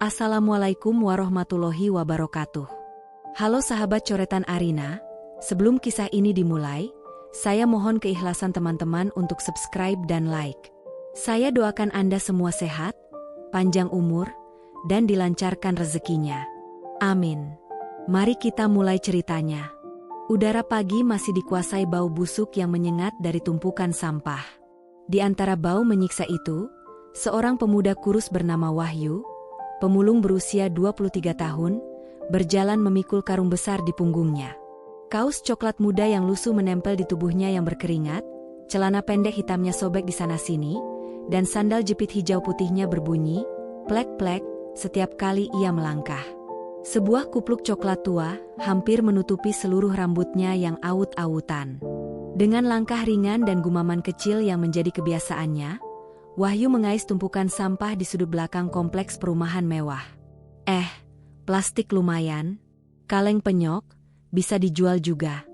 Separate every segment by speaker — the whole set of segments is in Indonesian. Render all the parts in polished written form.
Speaker 1: Assalamualaikum warahmatullahi wabarakatuh. Halo sahabat coretan Arina, sebelum kisah ini dimulai, saya mohon keikhlasan teman-teman untuk subscribe dan like. Saya doakan Anda semua sehat, panjang umur, dan dilancarkan rezekinya. Amin. Mari kita mulai ceritanya. Udara pagi masih dikuasai bau busuk yang menyengat dari tumpukan sampah. Di antara bau menyiksa itu, seorang pemuda kurus bernama Wahyu, pemulung berusia 23 tahun, berjalan memikul karung besar di punggungnya. Kaos coklat muda yang lusuh menempel di tubuhnya yang berkeringat, celana pendek hitamnya sobek di sana-sini, dan sandal jepit hijau putihnya berbunyi, plek-plek, setiap kali ia melangkah. Sebuah kupluk coklat tua hampir menutupi seluruh rambutnya yang awut-awutan. Dengan langkah ringan dan gumaman kecil yang menjadi kebiasaannya, Wahyu mengais tumpukan sampah di sudut belakang kompleks perumahan mewah. Plastik lumayan, kaleng penyok, bisa dijual juga.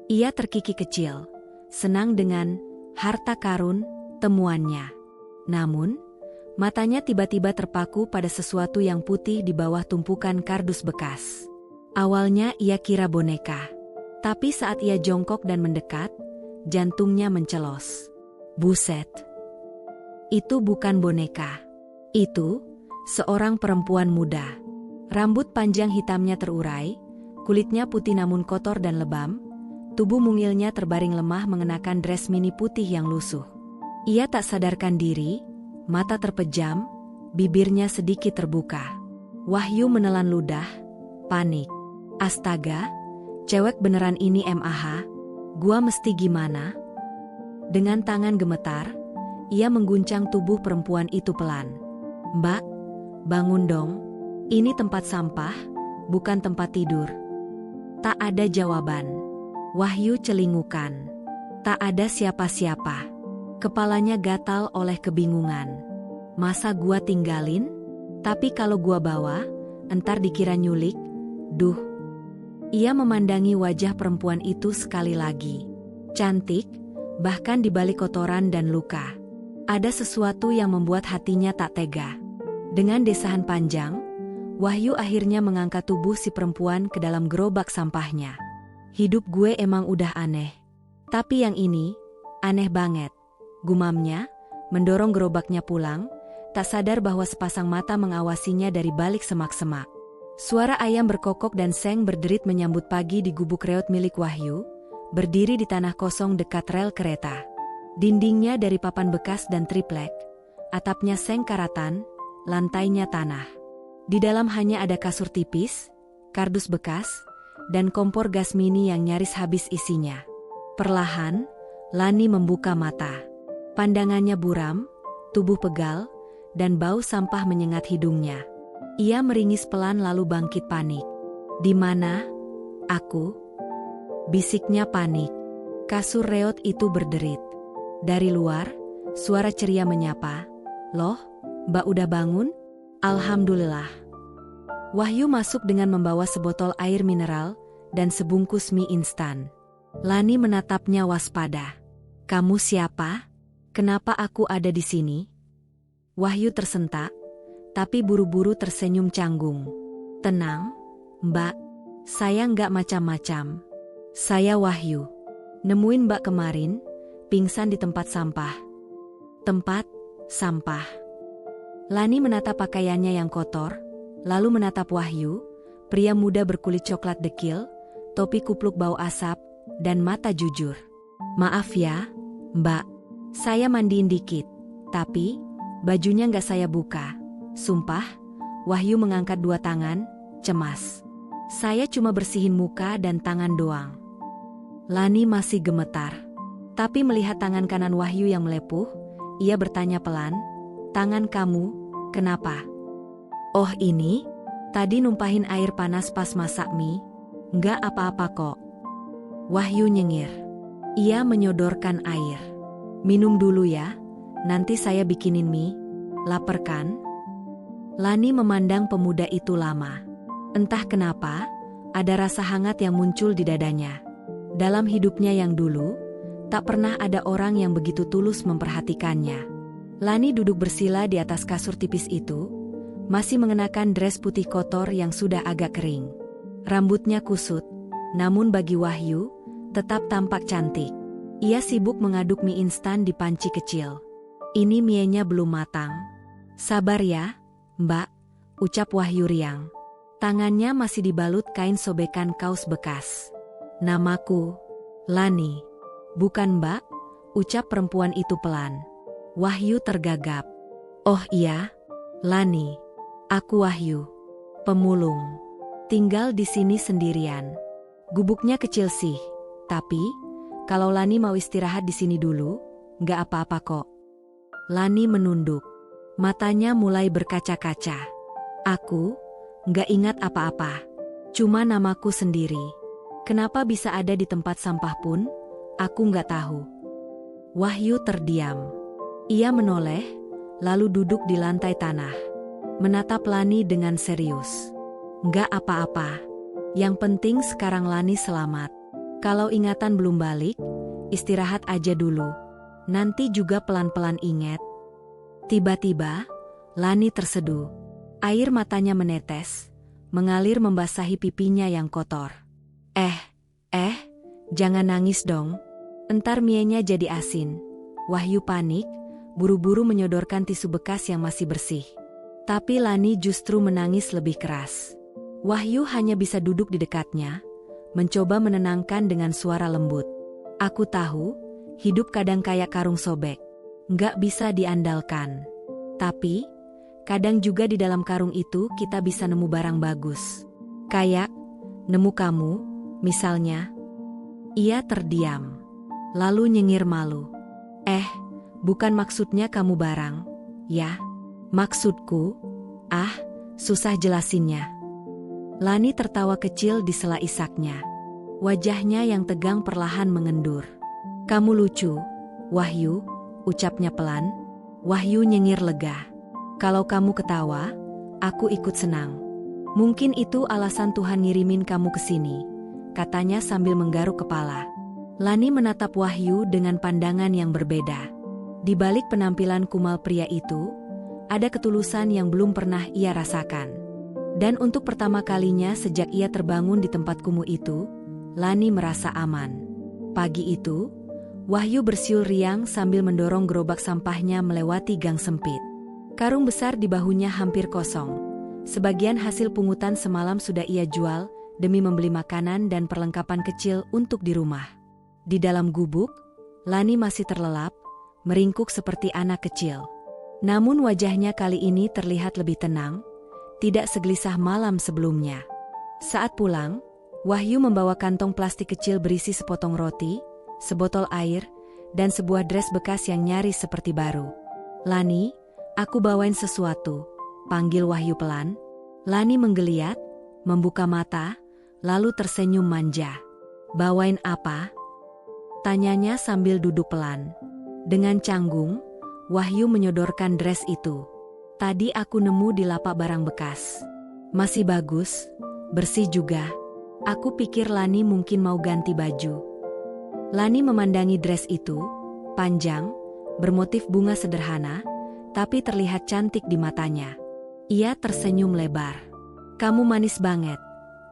Speaker 1: Ia terkikik kecil, senang dengan harta karun temuannya. Namun, matanya tiba-tiba terpaku pada sesuatu yang putih di bawah tumpukan kardus bekas. Awalnya ia kira boneka, tapi saat ia jongkok dan mendekat, jantungnya mencelos. Buset! Itu bukan boneka. Itu seorang perempuan muda. Rambut panjang hitamnya terurai, kulitnya putih namun kotor dan lebam, tubuh mungilnya terbaring lemah mengenakan dres mini putih yang lusuh. Ia tak sadarkan diri, mata terpejam, bibirnya sedikit terbuka. Wahyu menelan ludah, panik. Astaga, cewek beneran ini MAH, gua mesti gimana? Dengan tangan gemetar, ia mengguncang tubuh perempuan itu pelan. Mbak, bangun dong. Ini tempat sampah, bukan tempat tidur. Tak ada jawaban. Wahyu celingukan. Tak ada siapa-siapa. Kepalanya gatal oleh kebingungan. Masa gua tinggalin? Tapi kalau gua bawa, entar dikira nyulik. Duh. Ia memandangi wajah perempuan itu sekali lagi. Cantik, bahkan di balik kotoran dan luka. Ada sesuatu yang membuat hatinya tak tega. Dengan desahan panjang, Wahyu akhirnya mengangkat tubuh si perempuan ke dalam gerobak sampahnya. Hidup gue emang udah aneh. Tapi yang ini, aneh banget. Gumamnya, mendorong gerobaknya pulang, tak sadar bahwa sepasang mata mengawasinya dari balik semak-semak. Suara ayam berkokok dan seng berderit menyambut pagi di gubuk reot milik Wahyu, berdiri di tanah kosong dekat rel kereta. Dindingnya dari papan bekas dan triplek, atapnya seng karatan, lantainya tanah. Di dalam hanya ada kasur tipis, kardus bekas, dan kompor gas mini yang nyaris habis isinya. Perlahan, Lani membuka mata. Pandangannya buram, tubuh pegal, dan bau sampah menyengat hidungnya. Ia meringis pelan lalu bangkit panik. "Di mana? Aku?" bisiknya panik. Kasur reot itu berderit. Dari luar, suara ceria menyapa, "Loh, Mbak udah bangun? Alhamdulillah." Wahyu masuk dengan membawa sebotol air mineral dan sebungkus mie instan. Lani menatapnya waspada. "Kamu siapa? Kenapa aku ada di sini?" Wahyu tersentak, tapi buru-buru tersenyum canggung. "Tenang, Mbak. Saya nggak macam-macam. Saya Wahyu. Nemuin Mbak kemarin, pingsan di tempat sampah." "Tempat sampah?" Lani menatap pakaiannya yang kotor, lalu menatap Wahyu, pria muda berkulit coklat dekil, topi kupluk bau asap, dan mata jujur. "Maaf ya, Mbak. Saya mandiin dikit, tapi bajunya nggak saya buka." Sumpah, Wahyu mengangkat dua tangan, cemas. "Saya cuma bersihin muka dan tangan doang." Lani masih gemetar. Tapi melihat tangan kanan Wahyu yang melepuh, ia bertanya pelan, "Tangan kamu, kenapa?" "Oh ini, tadi numpahin air panas pas masak mie. Nggak apa-apa kok." Wahyu nyengir. Ia menyodorkan air. "Minum dulu ya, nanti saya bikinin mie. Lapar kan?" Lani memandang pemuda itu lama. Entah kenapa, ada rasa hangat yang muncul di dadanya. Dalam hidupnya yang dulu, tak pernah ada orang yang begitu tulus memperhatikannya. Lani duduk bersila di atas kasur tipis itu, Masih mengenakan dres putih kotor yang sudah agak kering. Rambutnya kusut, namun bagi Wahyu, tetap tampak cantik. Ia sibuk mengaduk mie instan di panci kecil. Ini mienya belum matang. Sabar ya, Mbak, ucap Wahyu riang. Tangannya masih dibalut kain sobekan kaos bekas. Namaku, Lani. Bukan Mbak, ucap perempuan itu pelan. Wahyu tergagap. Oh iya, Lani. Aku Wahyu. Pemulung. Tinggal di sini sendirian. Gubuknya kecil sih, tapi kalau Lani mau istirahat di sini dulu, nggak apa-apa kok. Lani menunduk. Matanya mulai berkaca-kaca. Aku nggak ingat apa-apa. Cuma namaku sendiri. Kenapa bisa ada di tempat sampah pun, aku nggak tahu. Wahyu terdiam. Ia menoleh, lalu duduk di lantai tanah. Menatap Lani dengan serius. Nggak apa-apa. Yang penting sekarang Lani selamat. Kalau ingatan belum balik, istirahat aja dulu. Nanti juga pelan-pelan ingat. Tiba-tiba, Lani terseduh. Air matanya menetes, mengalir membasahi pipinya yang kotor. Jangan nangis dong. Entar mienya jadi asin. Wahyu panik, buru-buru menyodorkan tisu bekas yang masih bersih. Tapi Lani justru menangis lebih keras. Wahyu hanya bisa duduk di dekatnya, mencoba menenangkan dengan suara lembut. Aku tahu, hidup kadang kayak karung sobek. Nggak bisa diandalkan. Tapi, kadang juga di dalam karung itu kita bisa nemu barang bagus. Kayak, nemu kamu, misalnya. Ia terdiam. Lalu nyengir malu. Bukan maksudnya kamu barang, ya? Maksudku, susah jelasinnya. Lani tertawa kecil di sela isaknya. Wajahnya yang tegang perlahan mengendur. Kamu lucu, Wahyu, ucapnya pelan. Wahyu nyengir lega. Kalau kamu ketawa, aku ikut senang. Mungkin itu alasan Tuhan ngirimin kamu ke sini, katanya sambil menggaruk kepala. Lani menatap Wahyu dengan pandangan yang berbeda. Di balik penampilan kumal pria itu, ada ketulusan yang belum pernah ia rasakan. Dan untuk pertama kalinya sejak ia terbangun di tempat kumuh itu, Lani merasa aman. Pagi itu, Wahyu bersiul riang sambil mendorong gerobak sampahnya melewati gang sempit. Karung besar di bahunya hampir kosong. Sebagian hasil pungutan semalam sudah ia jual demi membeli makanan dan perlengkapan kecil untuk di rumah. Di dalam gubuk, Lani masih terlelap, meringkuk seperti anak kecil. Namun wajahnya kali ini terlihat lebih tenang, tidak segelisah malam sebelumnya. Saat pulang, Wahyu membawa kantong plastik kecil berisi sepotong roti, sebotol air, dan sebuah dres bekas yang nyaris seperti baru. Lani, aku bawain sesuatu, panggil Wahyu pelan. Lani menggeliat, membuka mata, lalu tersenyum manja. Bawain apa? Tanyanya sambil duduk pelan. Dengan canggung, Wahyu menyodorkan dres itu. Tadi aku nemu di lapak barang bekas. Masih bagus, bersih juga. Aku pikir Lani mungkin mau ganti baju. Lani memandangi dres itu, panjang, bermotif bunga sederhana, tapi terlihat cantik di matanya. Ia tersenyum lebar. Kamu manis banget,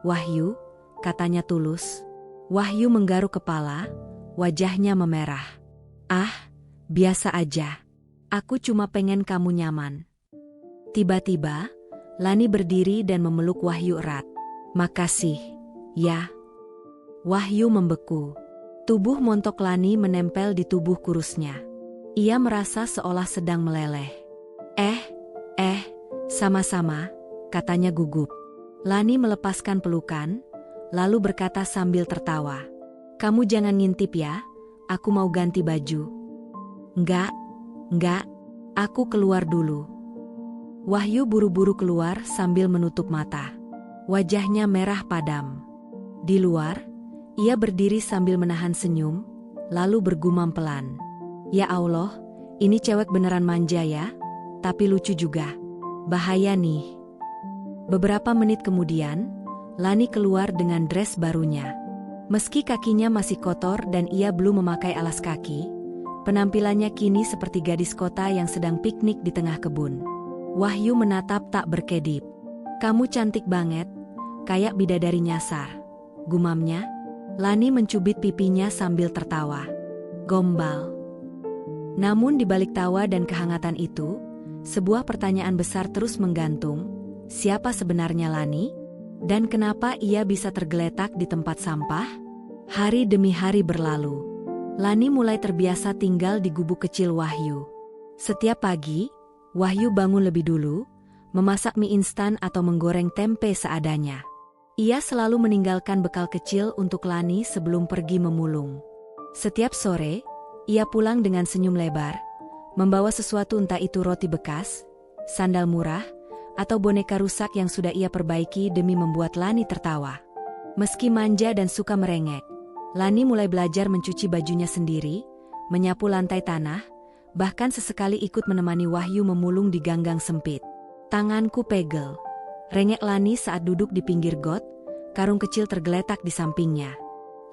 Speaker 1: Wahyu, katanya tulus. Wahyu menggaruk kepala, wajahnya memerah. Biasa aja. Aku cuma pengen kamu nyaman. Tiba-tiba, Lani berdiri dan memeluk Wahyu erat. Makasih, ya. Wahyu membeku. Tubuh montok Lani menempel di tubuh kurusnya. Ia merasa seolah sedang meleleh. Sama-sama, katanya gugup. Lani melepaskan pelukan, lalu berkata sambil tertawa. Kamu jangan ngintip ya, aku mau ganti baju. Enggak, aku keluar dulu. Wahyu buru-buru keluar sambil menutup mata. Wajahnya merah padam. Di luar, ia berdiri sambil menahan senyum, lalu bergumam pelan. Ya Allah, ini cewek beneran manja ya, tapi lucu juga. Bahaya nih. Beberapa menit kemudian, Lani keluar dengan dres barunya. Meski kakinya masih kotor dan ia belum memakai alas kaki, penampilannya kini seperti gadis kota yang sedang piknik di tengah kebun. Wahyu menatap tak berkedip. Kamu cantik banget, kayak bidadari nyasar. Gumamnya. Lani mencubit pipinya sambil tertawa. Gombal. Namun di balik tawa dan kehangatan itu, sebuah pertanyaan besar terus menggantung. Siapa sebenarnya Lani? Dan kenapa ia bisa tergeletak di tempat sampah? Hari demi hari berlalu. Lani mulai terbiasa tinggal di gubuk kecil Wahyu. Setiap pagi, Wahyu bangun lebih dulu, memasak mie instan atau menggoreng tempe seadanya. Ia selalu meninggalkan bekal kecil untuk Lani sebelum pergi memulung. Setiap sore, ia pulang dengan senyum lebar, membawa sesuatu entah itu roti bekas, sandal murah, atau boneka rusak yang sudah ia perbaiki demi membuat Lani tertawa. Meski manja dan suka merengek, Lani mulai belajar mencuci bajunya sendiri, menyapu lantai tanah, bahkan sesekali ikut menemani Wahyu memulung di ganggang sempit. Tanganku pegel. Rengek Lani saat duduk di pinggir got, karung kecil tergeletak di sampingnya.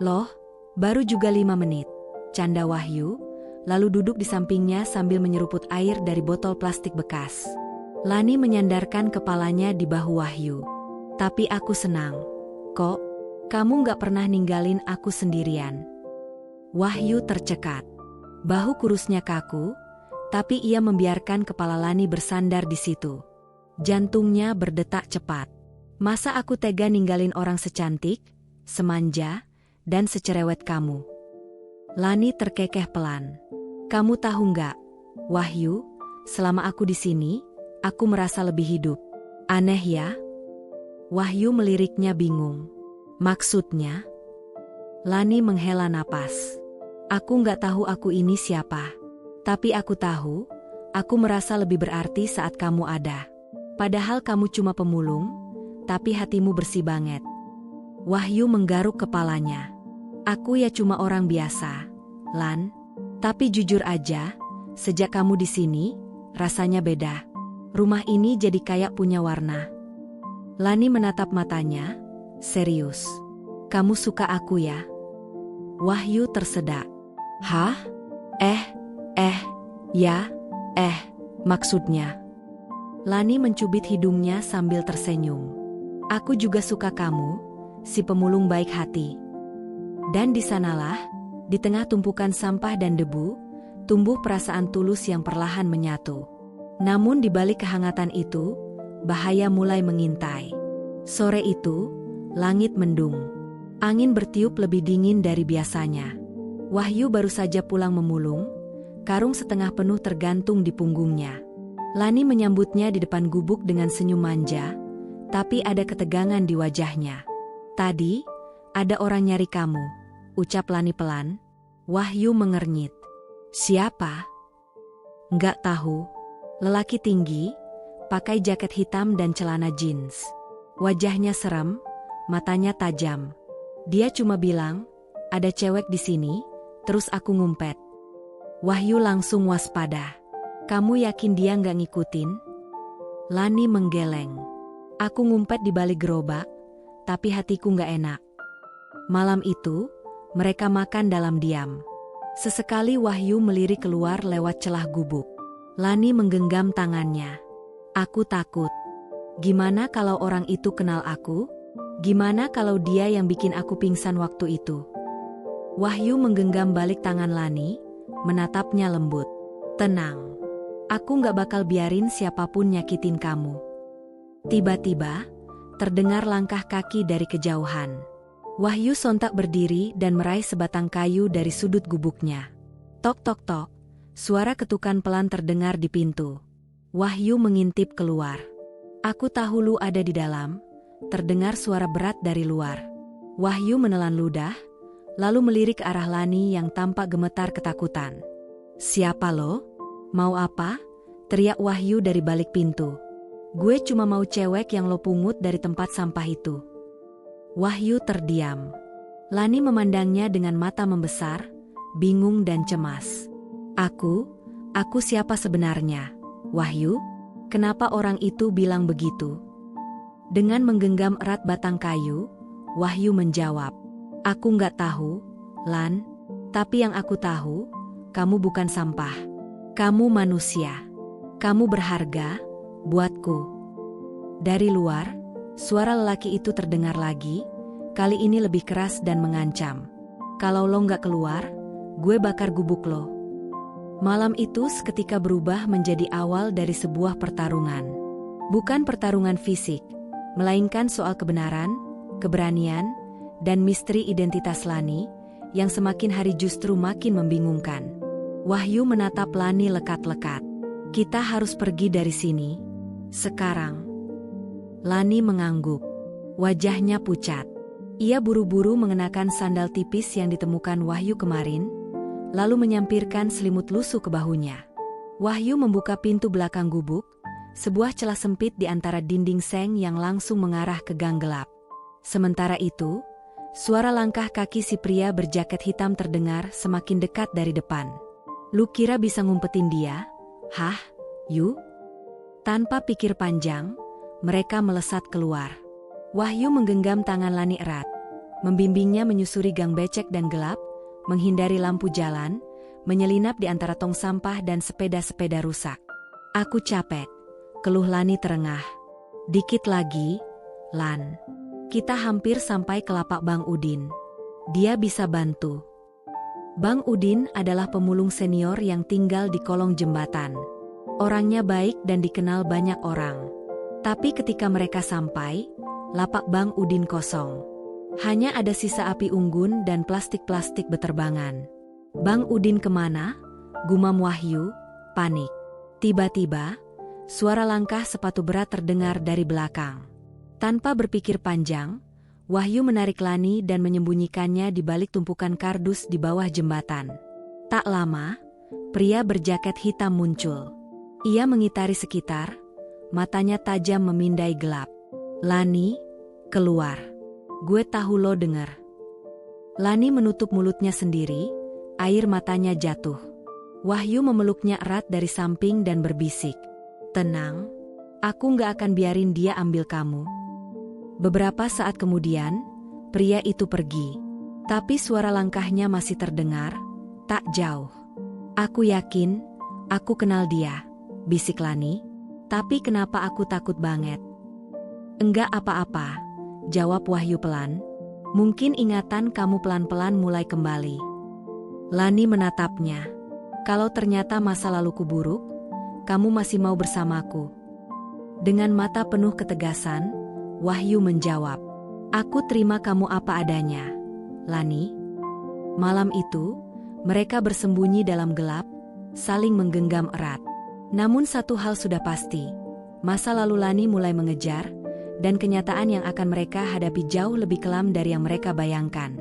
Speaker 1: Loh, baru juga 5 menit, canda Wahyu, lalu duduk di sampingnya sambil menyeruput air dari botol plastik bekas. Lani menyandarkan kepalanya di bahu Wahyu. Tapi aku senang. Kok, kamu gak pernah ninggalin aku sendirian? Wahyu tercekat. Bahu kurusnya kaku, tapi ia membiarkan kepala Lani bersandar di situ. Jantungnya berdetak cepat. Masa aku tega ninggalin orang secantik, semanja, dan secerewet kamu? Lani terkekeh pelan. Kamu tahu nggak, Wahyu, selama aku di sini, aku merasa lebih hidup. Aneh ya? Wahyu meliriknya bingung. Maksudnya? Lani menghela napas. Aku nggak tahu aku ini siapa. Tapi aku tahu, aku merasa lebih berarti saat kamu ada. Padahal kamu cuma pemulung, tapi hatimu bersih banget. Wahyu menggaruk kepalanya. Aku ya cuma orang biasa, Lan. Tapi jujur aja, sejak kamu di sini, rasanya beda. Rumah ini jadi kayak punya warna. Lani menatap matanya, serius. Kamu suka aku ya? Wahyu tersedak. Hah? Ya, maksudnya. Lani mencubit hidungnya sambil tersenyum. Aku juga suka kamu, si pemulung baik hati. Dan di sanalah, di tengah tumpukan sampah dan debu, tumbuh perasaan tulus yang perlahan menyatu. Namun di balik kehangatan itu, bahaya mulai mengintai. Sore itu, langit mendung. Angin bertiup lebih dingin dari biasanya. Wahyu baru saja pulang memulung, karung setengah penuh tergantung di punggungnya. Lani menyambutnya di depan gubuk dengan senyum manja, tapi ada ketegangan di wajahnya. Tadi, ada orang nyari kamu, ucap Lani pelan. Wahyu mengernyit. Siapa? Nggak tahu. Lelaki tinggi, pakai jaket hitam dan celana jeans. Wajahnya serem, matanya tajam. Dia cuma bilang, ada cewek di sini, terus aku ngumpet. Wahyu langsung waspada. Kamu yakin dia nggak ngikutin? Lani menggeleng. Aku ngumpet di balik gerobak, tapi hatiku nggak enak. Malam itu, mereka makan dalam diam. Sesekali Wahyu melirik keluar lewat celah gubuk. Lani menggenggam tangannya. Aku takut. Gimana kalau orang itu kenal aku? Gimana kalau dia yang bikin aku pingsan waktu itu? Wahyu menggenggam balik tangan Lani, menatapnya lembut. Tenang. Aku nggak bakal biarin siapapun nyakitin kamu. Tiba-tiba, terdengar langkah kaki dari kejauhan. Wahyu sontak berdiri dan meraih sebatang kayu dari sudut gubuknya. Tok tok tok, suara ketukan pelan terdengar di pintu. Wahyu mengintip keluar. Aku tahu lu ada di dalam, terdengar suara berat dari luar. Wahyu menelan ludah, lalu melirik ke arah Lani yang tampak gemetar ketakutan. Siapa lo? Mau apa? Teriak Wahyu dari balik pintu. Gue cuma mau cewek yang lo pungut dari tempat sampah itu. Wahyu terdiam. Lani memandangnya dengan mata membesar, bingung dan cemas. Aku siapa sebenarnya? Wahyu? Kenapa orang itu bilang begitu? Dengan menggenggam erat batang kayu, Wahyu menjawab. Aku nggak tahu, Lan. Tapi yang aku tahu, kamu bukan sampah. Kamu manusia. Kamu berharga, buatku. Dari luar, suara lelaki itu terdengar lagi, kali ini lebih keras dan mengancam. Kalau lo nggak keluar, gue bakar gubuk lo. Malam itu seketika berubah menjadi awal dari sebuah pertarungan. Bukan pertarungan fisik, melainkan soal kebenaran, keberanian, dan misteri identitas Lani, yang semakin hari justru makin membingungkan. Wahyu menatap Lani lekat-lekat. Kita harus pergi dari sini. Sekarang. Lani mengangguk. Wajahnya pucat. Ia buru-buru mengenakan sandal tipis yang ditemukan Wahyu kemarin, lalu menyampirkan selimut lusuh ke bahunya. Wahyu membuka pintu belakang gubuk, sebuah celah sempit di antara dinding seng yang langsung mengarah ke gang gelap. Sementara itu, suara langkah kaki si pria berjaket hitam terdengar semakin dekat dari depan. Lu kira bisa ngumpetin dia? Hah, Yu? Tanpa pikir panjang, mereka melesat keluar. Wahyu menggenggam tangan Lani erat, membimbingnya menyusuri gang becek dan gelap, menghindari lampu jalan, menyelinap di antara tong sampah dan sepeda-sepeda rusak. Aku capek, keluh Lani terengah. Dikit lagi, Lan. Kita hampir sampai ke lapak Bang Udin. Dia bisa bantu. Bang Udin adalah pemulung senior yang tinggal di kolong jembatan. Orangnya baik dan dikenal banyak orang. Tapi ketika mereka sampai, lapak Bang Udin kosong. Hanya ada sisa api unggun dan plastik-plastik beterbangan. Bang Udin kemana? Gumam Wahyu, panik. Tiba-tiba, suara langkah sepatu berat terdengar dari belakang. Tanpa berpikir panjang, Wahyu menarik Lani dan menyembunyikannya di balik tumpukan kardus di bawah jembatan. Tak lama, pria berjaket hitam muncul. Ia mengitari sekitar, matanya tajam memindai gelap. Lani, keluar. Gue tahu lo denger. Lani menutup mulutnya sendiri, air matanya jatuh. Wahyu memeluknya erat dari samping dan berbisik. Tenang, aku nggak akan biarin dia ambil kamu. Beberapa saat kemudian, pria itu pergi. Tapi suara langkahnya masih terdengar, tak jauh. Aku yakin, aku kenal dia, bisik Lani. Tapi kenapa aku takut banget? Enggak apa-apa, jawab Wahyu pelan. Mungkin ingatan kamu pelan-pelan mulai kembali. Lani menatapnya. Kalau ternyata masa laluku buruk, kamu masih mau bersamaku. Dengan mata penuh ketegasan, Wahyu menjawab, aku terima kamu apa adanya, Lani. Malam itu, mereka bersembunyi dalam gelap, saling menggenggam erat. Namun satu hal sudah pasti, masa lalu Lani mulai mengejar, dan kenyataan yang akan mereka hadapi jauh lebih kelam dari yang mereka bayangkan.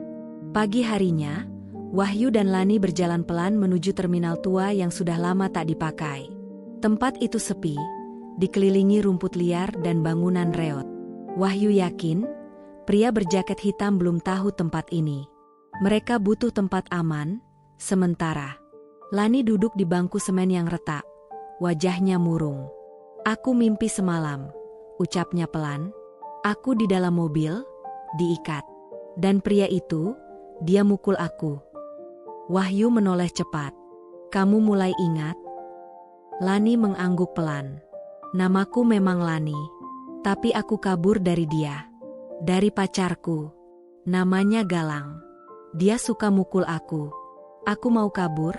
Speaker 1: Pagi harinya, Wahyu dan Lani berjalan pelan menuju terminal tua yang sudah lama tak dipakai. Tempat itu sepi, dikelilingi rumput liar dan bangunan reot. Wahyu yakin, pria berjaket hitam belum tahu tempat ini. Mereka butuh tempat aman, sementara Lani duduk di bangku semen yang retak, wajahnya murung. Aku mimpi semalam, ucapnya pelan. Aku di dalam mobil, diikat. Dan pria itu, dia mukul aku. Wahyu menoleh cepat. Kamu mulai ingat? Lani mengangguk pelan. Namaku memang Lani. Tapi aku kabur dari dia. Dari pacarku. Namanya Galang. Dia suka mukul aku. Aku mau kabur,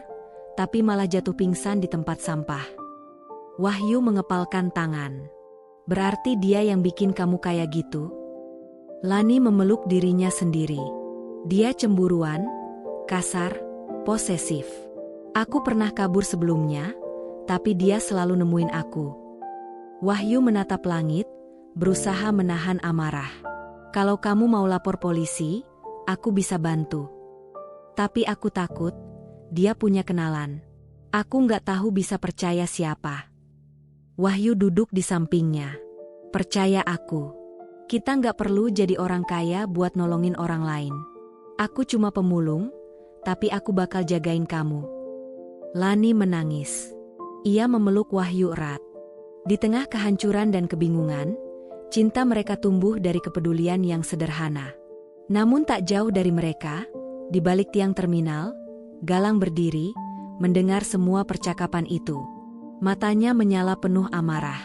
Speaker 1: tapi malah jatuh pingsan di tempat sampah. Wahyu mengepalkan tangan. Berarti dia yang bikin kamu kayak gitu? Lani memeluk dirinya sendiri. Dia cemburuan, kasar, posesif. Aku pernah kabur sebelumnya, tapi dia selalu nemuin aku. Wahyu menatap langit, berusaha menahan amarah. Kalau kamu mau lapor polisi, aku bisa bantu. Tapi aku takut, dia punya kenalan. Aku nggak tahu bisa percaya siapa. Wahyu duduk di sampingnya. Percaya aku. Kita nggak perlu jadi orang kaya buat nolongin orang lain. Aku cuma pemulung, tapi aku bakal jagain kamu. Lani menangis. Ia memeluk Wahyu erat. Di tengah kehancuran dan kebingungan, cinta mereka tumbuh dari kepedulian yang sederhana. Namun tak jauh dari mereka, di balik tiang terminal, Galang berdiri, mendengar semua percakapan itu. Matanya menyala penuh amarah.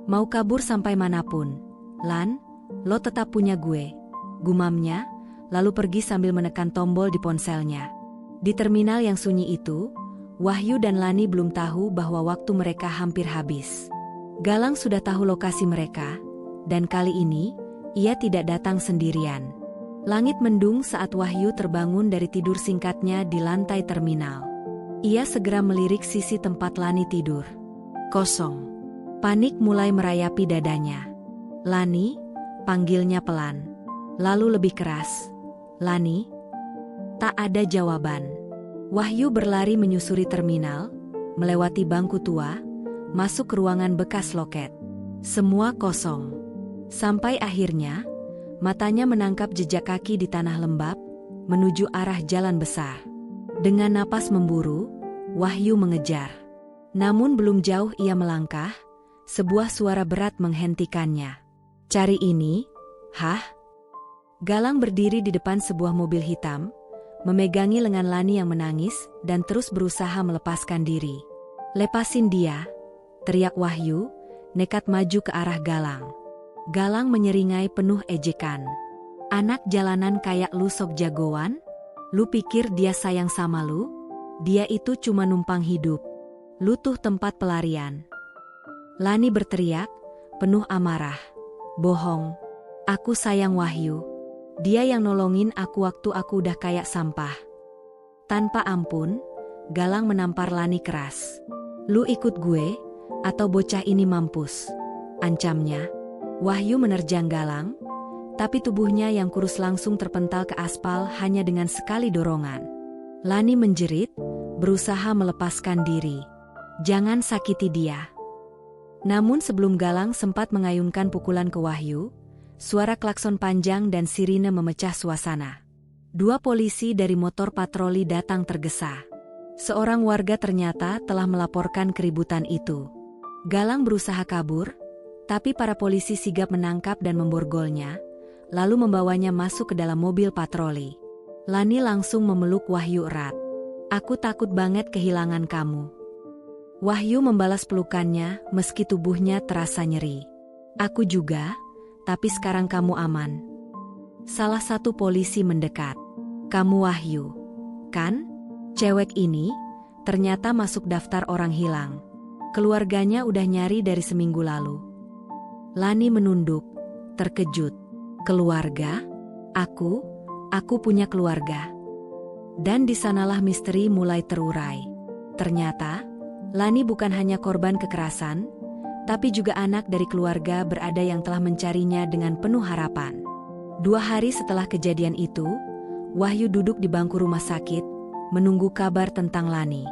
Speaker 1: Mau kabur sampai manapun. Lan, lo tetap punya gue. Gumamnya, lalu pergi sambil menekan tombol di ponselnya. Di terminal yang sunyi itu, Wahyu dan Lani belum tahu bahwa waktu mereka hampir habis. Galang sudah tahu lokasi mereka, dan kali ini, ia tidak datang sendirian. Langit mendung saat Wahyu terbangun dari tidur singkatnya di lantai terminal. Ia segera melirik sisi tempat Lani tidur. Kosong. Panik mulai merayapi dadanya. Lani, panggilnya pelan. Lalu lebih keras. Lani? Tak ada jawaban. Wahyu berlari menyusuri terminal, melewati bangku tua, masuk ke ruangan bekas loket. Semua kosong. Sampai akhirnya, matanya menangkap jejak kaki di tanah lembab, menuju arah jalan besar. Dengan napas memburu, Wahyu mengejar. Namun belum jauh ia melangkah, sebuah suara berat menghentikannya. Cari ini, hah? Galang berdiri di depan sebuah mobil hitam, memegangi lengan Lani yang menangis dan terus berusaha melepaskan diri. Lepasin dia, teriak Wahyu, nekat maju ke arah Galang. Galang menyeringai penuh ejekan. Anak jalanan kayak lu sok jagoan? Lu pikir dia sayang sama lu? Dia itu cuma numpang hidup. Lu tuh tempat pelarian. Lani berteriak, penuh amarah. Bohong. Aku sayang Wahyu. Dia yang nolongin aku waktu aku udah kayak sampah. Tanpa ampun, Galang menampar Lani keras. Lu ikut gue, atau bocah ini mampus. Ancamnya. Wahyu menerjang Galang, tapi tubuhnya yang kurus langsung terpental ke aspal hanya dengan sekali dorongan. Lani menjerit, berusaha melepaskan diri. Jangan sakiti dia. Namun sebelum Galang sempat mengayunkan pukulan ke Wahyu, suara klakson panjang dan sirine memecah suasana. Dua polisi dari motor patroli datang tergesa. Seorang warga ternyata telah melaporkan keributan itu. Galang berusaha kabur, tapi para polisi sigap menangkap dan memborgolnya, lalu membawanya masuk ke dalam mobil patroli. Lani langsung memeluk Wahyu erat. Aku takut banget kehilangan kamu. Wahyu membalas pelukannya meski tubuhnya terasa nyeri. Aku juga. Tapi sekarang kamu aman. Salah satu polisi mendekat. Kamu Wahyu, kan? Cewek ini ternyata masuk daftar orang hilang. Keluarganya udah nyari dari seminggu lalu. Lani menunduk, terkejut. Keluarga? Aku punya keluarga. Dan di sanalah misteri mulai terurai. Ternyata, Lani bukan hanya korban kekerasan, tapi juga anak dari keluarga berada yang telah mencarinya dengan penuh harapan. 2 hari setelah kejadian itu, Wahyu duduk di bangku rumah sakit, menunggu kabar tentang Lani.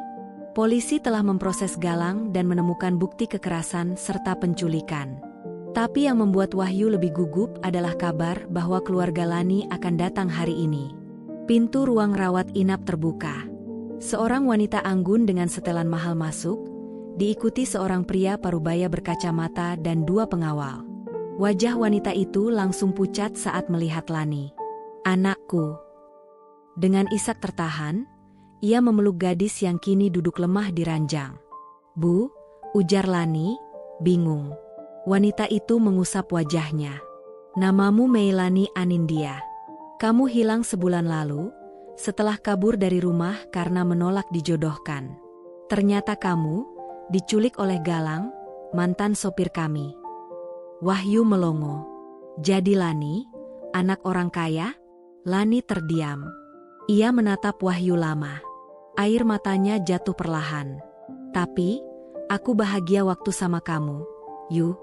Speaker 1: Polisi telah memproses Galang dan menemukan bukti kekerasan serta penculikan. Tapi yang membuat Wahyu lebih gugup adalah kabar bahwa keluarga Lani akan datang hari ini. Pintu ruang rawat inap terbuka. Seorang wanita anggun dengan setelan mahal masuk, diikuti seorang pria parubaya berkacamata dan 2 pengawal. Wajah wanita itu langsung pucat saat melihat Lani. Anakku. Dengan isak tertahan, ia memeluk gadis yang kini duduk lemah di ranjang. Bu, ujar Lani, bingung. Wanita itu mengusap wajahnya. Namamu Meilani Anindya. Kamu hilang sebulan lalu, setelah kabur dari rumah karena menolak dijodohkan. Ternyata kamu diculik oleh Galang, mantan sopir kami. Wahyu melongo. Jadi Lani, anak orang kaya? Lani terdiam. Ia menatap Wahyu lama. Air matanya jatuh perlahan. Tapi, aku bahagia waktu sama kamu. Yu,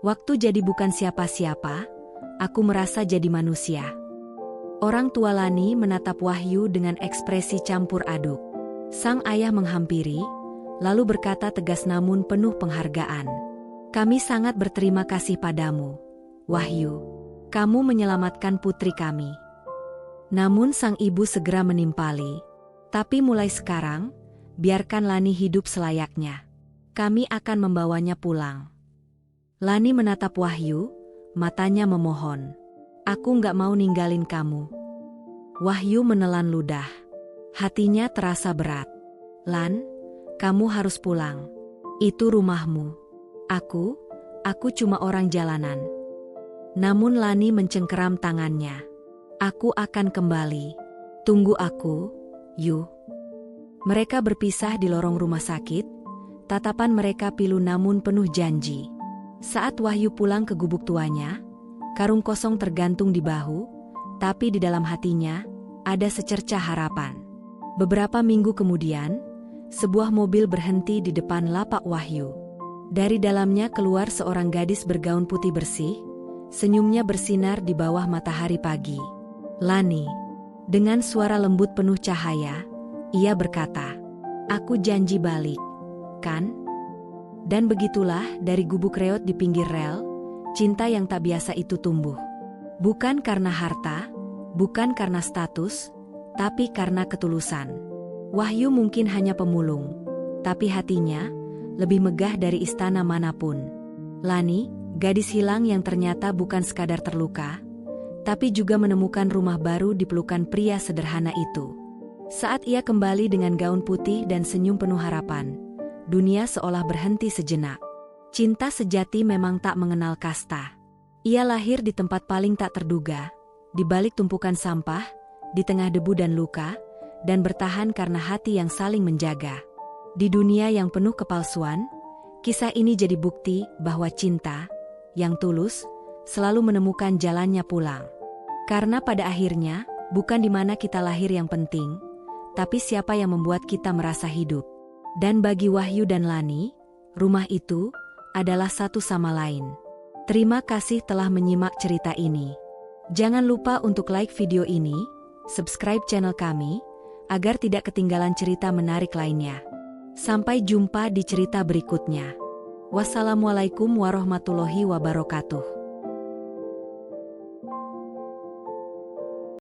Speaker 1: waktu jadi bukan siapa-siapa, aku merasa jadi manusia. Orang tua Lani menatap Wahyu dengan ekspresi campur aduk. Sang ayah menghampiri, lalu berkata tegas namun penuh penghargaan. Kami sangat berterima kasih padamu, Wahyu. Kamu menyelamatkan putri kami. Namun sang ibu segera menimpali. Tapi mulai sekarang, biarkan Lani hidup selayaknya. Kami akan membawanya pulang. Lani menatap Wahyu, matanya memohon. Aku nggak mau ninggalin kamu. Wahyu menelan ludah. Hatinya terasa berat. Lan, kamu harus pulang. Itu rumahmu. Aku cuma orang jalanan. Namun Lani mencengkeram tangannya. Aku akan kembali. Tunggu aku, Yu. Mereka berpisah di lorong rumah sakit. Tatapan mereka pilu namun penuh janji. Saat Wahyu pulang ke gubuk tuanya, karung kosong tergantung di bahu, tapi di dalam hatinya ada secercah harapan. Beberapa minggu kemudian, sebuah mobil berhenti di depan lapak Wahyu. Dari dalamnya keluar seorang gadis bergaun putih bersih, senyumnya bersinar di bawah matahari pagi. Lani. Dengan suara lembut penuh cahaya, ia berkata, "Aku janji balik, kan?" Dan begitulah dari gubuk reot di pinggir rel, cinta yang tak biasa itu tumbuh. Bukan karena harta, bukan karena status, tapi karena ketulusan. Wahyu mungkin hanya pemulung, tapi hatinya lebih megah dari istana manapun. Lani, gadis hilang yang ternyata bukan sekadar terluka, tapi juga menemukan rumah baru di pelukan pria sederhana itu. Saat ia kembali dengan gaun putih dan senyum penuh harapan, dunia seolah berhenti sejenak. Cinta sejati memang tak mengenal kasta. Ia lahir di tempat paling tak terduga, di balik tumpukan sampah, di tengah debu dan luka, dan bertahan karena hati yang saling menjaga. Di dunia yang penuh kepalsuan, kisah ini jadi bukti bahwa cinta yang tulus selalu menemukan jalannya pulang. Karena pada akhirnya, bukan di mana kita lahir yang penting, tapi siapa yang membuat kita merasa hidup. Dan bagi Wahyu dan Lani, rumah itu adalah satu sama lain. Terima kasih telah menyimak cerita ini. Jangan lupa untuk like video ini, subscribe channel kami, agar tidak ketinggalan cerita menarik lainnya. Sampai jumpa di cerita berikutnya. Wassalamualaikum warahmatullahi wabarakatuh.